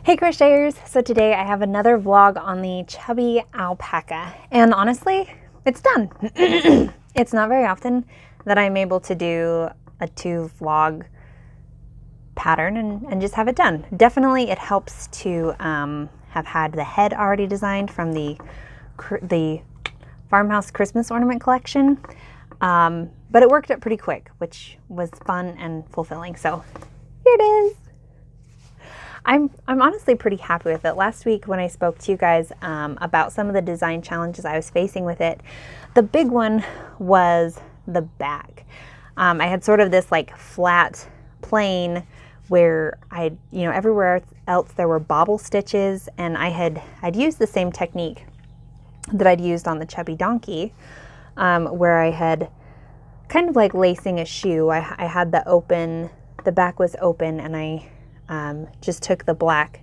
Hey crocheters! So today I have another vlog on the Chubby alpaca, and honestly, it's done. It's not very often that I'm able to do a 2 vlog pattern and just have it done. Definitely it helps to have had the head already designed from the Farmhouse Christmas ornament collection, but it worked out pretty quick, which was fun and fulfilling. So here it is. I'm honestly pretty happy with it. Last week when I spoke to you guys about some of the design challenges I was facing with it, the big one was the back. I had sort of this like flat plane where everywhere else there were bobble stitches, and I'd used the same technique that I'd used on the Chubby donkey, where I had kind of like lacing a shoe. I had the back was open, and I just took the black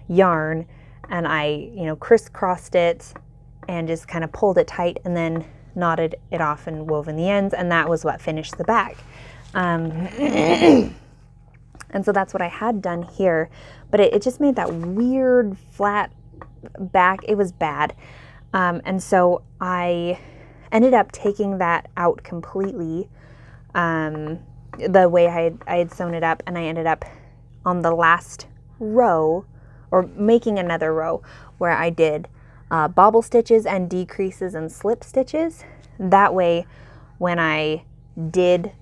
yarn and I, crisscrossed it and just kind of pulled it tight and then knotted it off and wove in the ends, and that was what finished the back. And so that's what I had done here, but it just made that weird flat back. It was bad. And so I ended up taking that out completely, the way I had sewn it up, and I ended up on the last row, or making another row, where I did bobble stitches and decreases and slip stitches. That way, when I did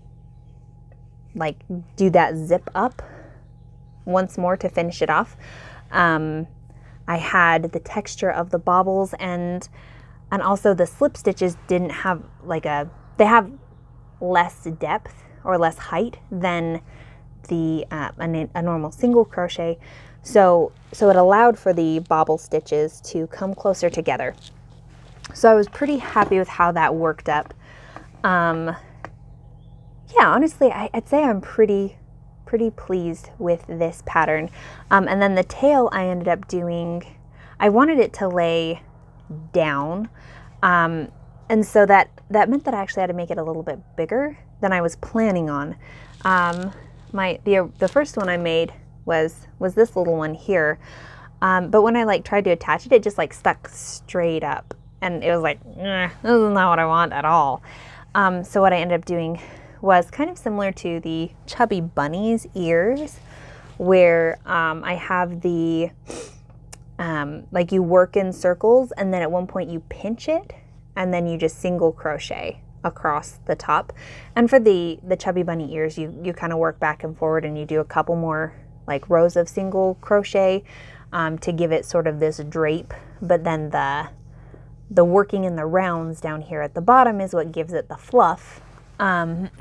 do that zip up once more to finish it off, I had the texture of the bobbles, and also the slip stitches didn't have they have less depth or less height than a normal single crochet, so it allowed for the bobble stitches to come closer together. So I was pretty happy with how that worked up. Yeah, honestly, I'd say I'm pretty pleased with this pattern. And then the tail I ended up doing, I wanted it to lay down, and so that meant that I actually had to make it a little bit bigger than I was planning on. The first one I made was this little one here, but when I tried to attach it, it just stuck straight up, and it was like, this is not what I want at all. So what I ended up doing was kind of similar to the Chubby bunny's ears, where I have the you work in circles, and then at one point you pinch it, and then you just single crochet across the top. And for the Chubby bunny ears, you kind of work back and forward, and you do a couple more rows of single crochet to give it sort of this drape, but then the working in the rounds down here at the bottom is what gives it the fluff. So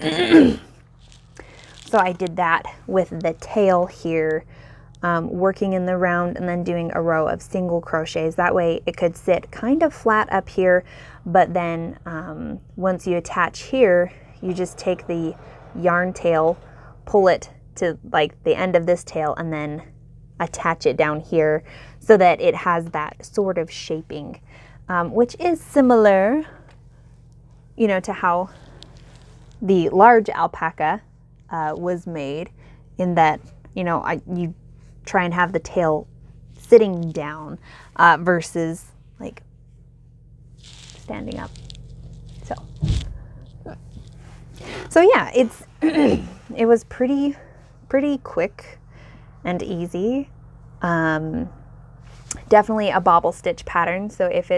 I did that with the tail here, working in the round and then doing a row of single crochets. That way it could sit kind of flat up here, but then once you attach here, you just take the yarn tail, pull it to the end of this tail, and then attach it down here so that it has that sort of shaping, which is similar, to how the large alpaca was made, in that, you try and have the tail sitting down versus standing up. So yeah, it was pretty quick and easy. Definitely a bobble stitch pattern. So if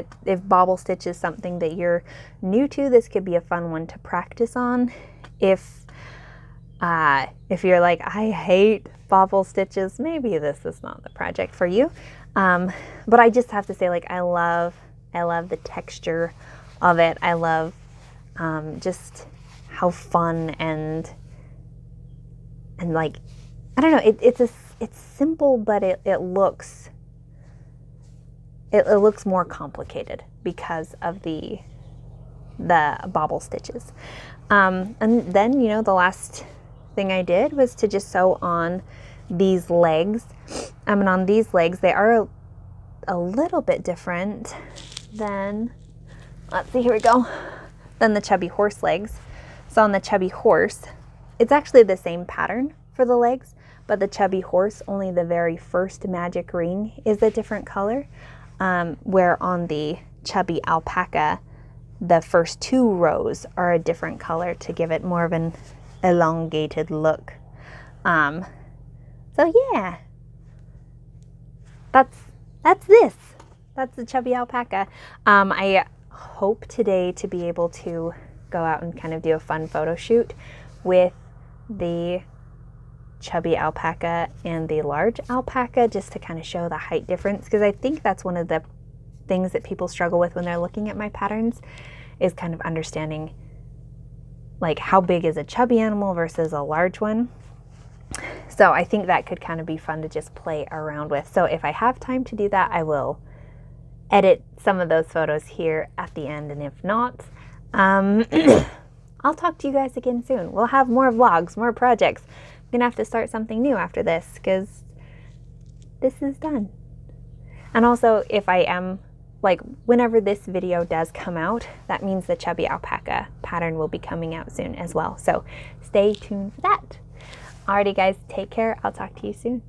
bobble stitch is something that you're new to, this could be a fun one to practice on. If you're like, I hate bobble stitches, maybe this is not the project for you. But I just have to say, I love the texture of it. I love just how fun and I don't know, it's simple, but it looks more complicated because of the bobble stitches. And then, the last thing I did was to just sew on these legs. And on these legs, they are a little bit different than, let's see, here we go, than the Chubby horse legs. So on the Chubby horse, it's actually the same pattern for the legs, but the chubby horse, only the very first magic ring is a different color, where on the chubby alpaca, the first 2 rows are a different color to give it more of an elongated look. So yeah, that's the chubby alpaca. I hope today to be able to go out and kind of do a fun photo shoot with the chubby alpaca and the large alpaca, just to kind of show the height difference, because I think that's one of the things that people struggle with when they're looking at my patterns, is kind of understanding like how big is a chubby animal versus a large one. So I think that could kind of be fun to just play around with. So if I have time to do that, I will edit some of those photos here at the end, and if not, I'll talk to you guys again soon. We'll have more vlogs, more projects. I'm gonna have to start something new after this because this is done. And also, if I am, like, whenever this video does come out, that means the chubby alpaca pattern will be coming out soon as well. So stay tuned for that. Alrighty guys, take care. I'll talk to you soon.